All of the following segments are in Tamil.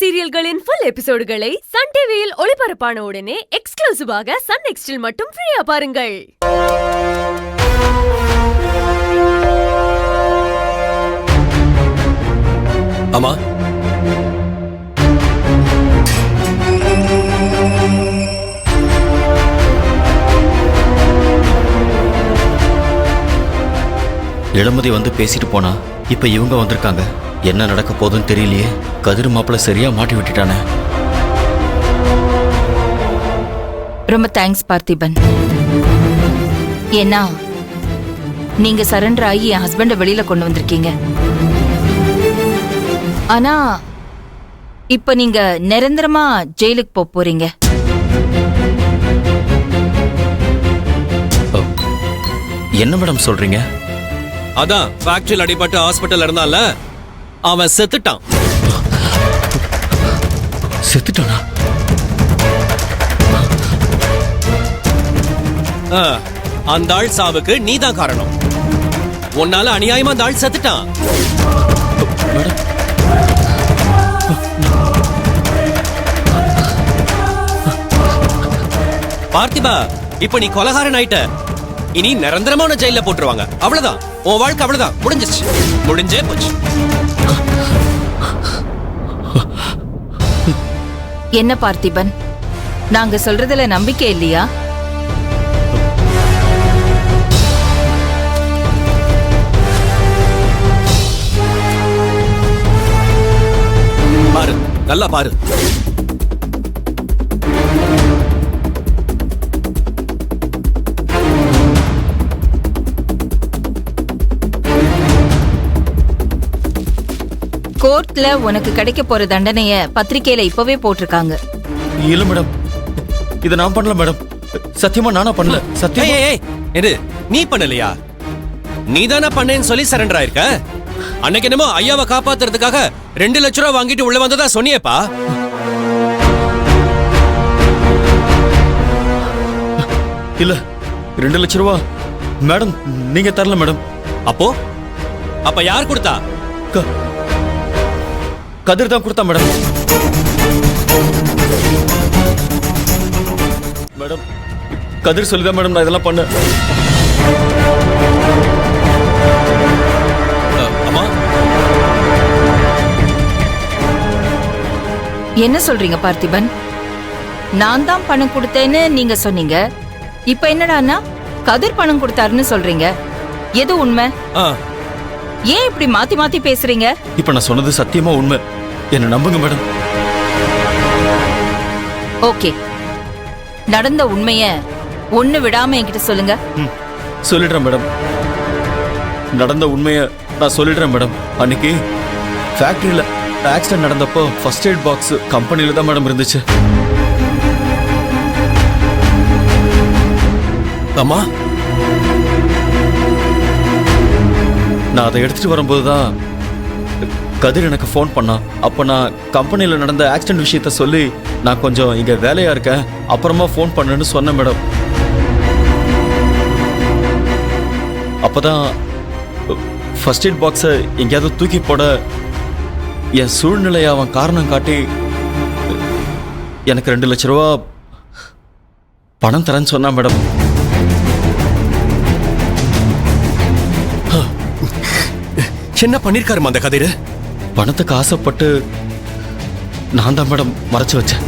சீரியல்களின் ஃபுல் எபிசோடுகளை சன் டிவியில் ஒளிபரப்பான உடனே எக்ஸ்க்ளூசிவாக சன் நெக்ஸ்டில் மட்டும் ஃப்ரீயா பாருங்கள். அம்மா, இளமதி வந்து பேசிட்டு போனா இப்ப இவங்க வந்திருக்காங்க. என்ன நடக்க போதுன்னு தெரியலையே. கதிர் மாப்பிள்ள சரியா மாட்டி விட்டுட்டானே. ரொம்ப தேங்க்ஸ் பார்த்திபன். ஏன்னா நீங்க சரண்டர் ஆகி என் ஹஸ்பண்ட வெளியில கொண்டு வந்திருக்கீங்க. ஆனா இப்ப நீங்க நிரந்தரமா ஜெயிலுக்கு போறீங்க. என்ன மேடம் சொல்றீங்க? அதான் ஃபேக்டரியில் அடிபட்டு ஹாஸ்பிட்டல் இருந்தால அவன் செத்துட்டான். செத்துட்டானா? அந்த ஆள் சாவுக்கு நீதான் காரணம். உன்னால அநியாயமா அந்த ஆள் செத்துட்டான். பார்த்திபா, இப்ப நீ கொலகாரன் ஆயிட்ட. இனி நிரந்தரமான ஜெயில போட்டுருவாங்க. அவ்வளவுதான், உன் வாழ்க்கை அவ்வளவுதான், முடிஞ்சிச்சு, முடிஞ்சே போச்சு. என்ன பார்த்திபன், நாங்க சொல்றதுல நம்பிக்கை இல்லையா? பாரு, நல்லா பாரு. கோர்ட்ல உனக்கு கிடைக்க போற தண்டனைய பத்திரிக்கையில இப்பவே போட்டிருக்காங்க. இல்ல மேடம், இத நான் பண்ணல மேடம். சத்தியமா நானா பண்ணல. சத்தியமா. நீ பண்ணலையா? நீ தானே பண்ணேன்னு சொல்லி சரண்டர் ஆயிருக்க. அன்னைக்கு என்னமோ ஐயாவை காப்பாத்துறதுக்காக 2 லட்சம் ரூபாய் வாங்கிட்டு உள்ள வந்ததா சொன்னியப்பா. இல்ல, 2 லட்சம் ரூபாய் மேடம் நீங்க தரல மேடம். அப்ப யார் கொடுத்தா? கதிர் தான் கொடுத்தா மேடம். மேடம், கதிர் சொல்லிதான் மேடம் நான் இதெல்லாம் பண்ண. அம்மா, என்ன சொல்றீங்க பார்த்திபன்? நான் தான் பணம் கொடுத்தேன்னு நீங்க சொன்னீங்க. இப்ப என்னடான்னா கதிர் பணம் கொடுத்தாருன்னு சொல்றீங்க. எது உண்மை? ஏன் இப்படி மாத்தி மாத்தி பேசுறீங்க? இப்ப நான் சொன்னது சத்தியமா உண்மை. என்ன நம்புங்க மேடம். ஓகே, நடந்த உண்மைய ஒண்ணு விடாம என்கிட்ட சொல்லுங்க. சொல்லிடுறேன் மேடம். நடந்த உண்மைய நான் சொல்லிடுறேன் மேடம். அன்னைக்கு ஃபேக்டரியில ஆக்சிடென்ட் நடந்தப்போ ஃபர்ஸ்ட் எய்ட் பாக்ஸ் கம்பெனில தான் மேடம் இருந்துச்சு. அம்மா, நான் அதை எடுத்துட்டு வரும்போது தான் கதிர் எனக்கு ஃபோன் பண்ணான். அப்போ நான் கம்பெனியில் நடந்த ஆக்சிடென்ட் விஷயத்த சொல்லி நான் கொஞ்சம் இங்கே வேலையா இருக்கேன், அப்புறமா ஃபோன் பண்ணுன்னு சொன்னேன் மேடம். அப்போதான் ஃபர்ஸ்ட் எய்ட் பாக்ஸை எங்கேயாவது தூக்கி போட என் சூழ்நிலையை அவன் காரணம் காட்டி எனக்கு 2 லட்சம் ரூபா பணம் தரேன்னு சொன்னான் மேடம். என்ன பண்ணிருக்காரு அந்த கதிர்? பணத்துக்கு ஆசைப்பட்டு நான் தான் மேடம் மறைச்சு வச்சேன்.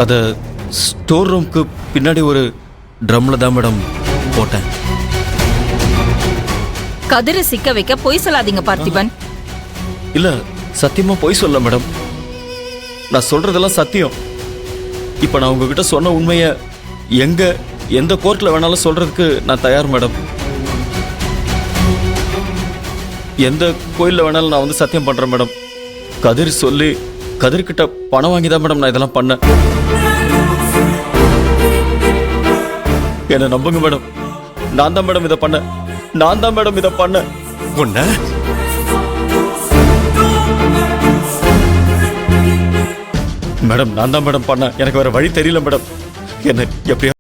அத ஸ்டோர் ரூம்க்கு பின்னாடி ஒரு ட்ரம்ல தான் மேடம் போட்டேன். கதிரை சிக்க வைக்க பொய் சொல்லாதீங்க பார்த்திபன். இல்ல, சத்தியமா பொய் சொல்ல மேடம். நான் சொல்றதெல்லாம் சத்தியம். இப்ப நான் உங்ககிட்ட சொன்ன உண்மைய எந்த கோர்ட்ல வேணாலும் சொல்றதுக்கு நான் தயார் மேடம். எந்த கோயில்ல வேணாலும் நான் வந்து சத்தியம் பண்றேன் மேடம். கதிர் சொல்லி கதிர்கிட்ட பணம் வாங்கி தான் மேடம் நான் இதெல்லாம் பண்ணேன். என்ன நம்புங்க மேடம். நான் தான் மேடம் இதை பண்ணேன். நான் தான் மேடம் இதை பண்ணேன். மேடம் நான் தான் மேடம் பண்ணேன். எனக்கு வேற வழி தெரியல மேடம். என்ன எப்படியா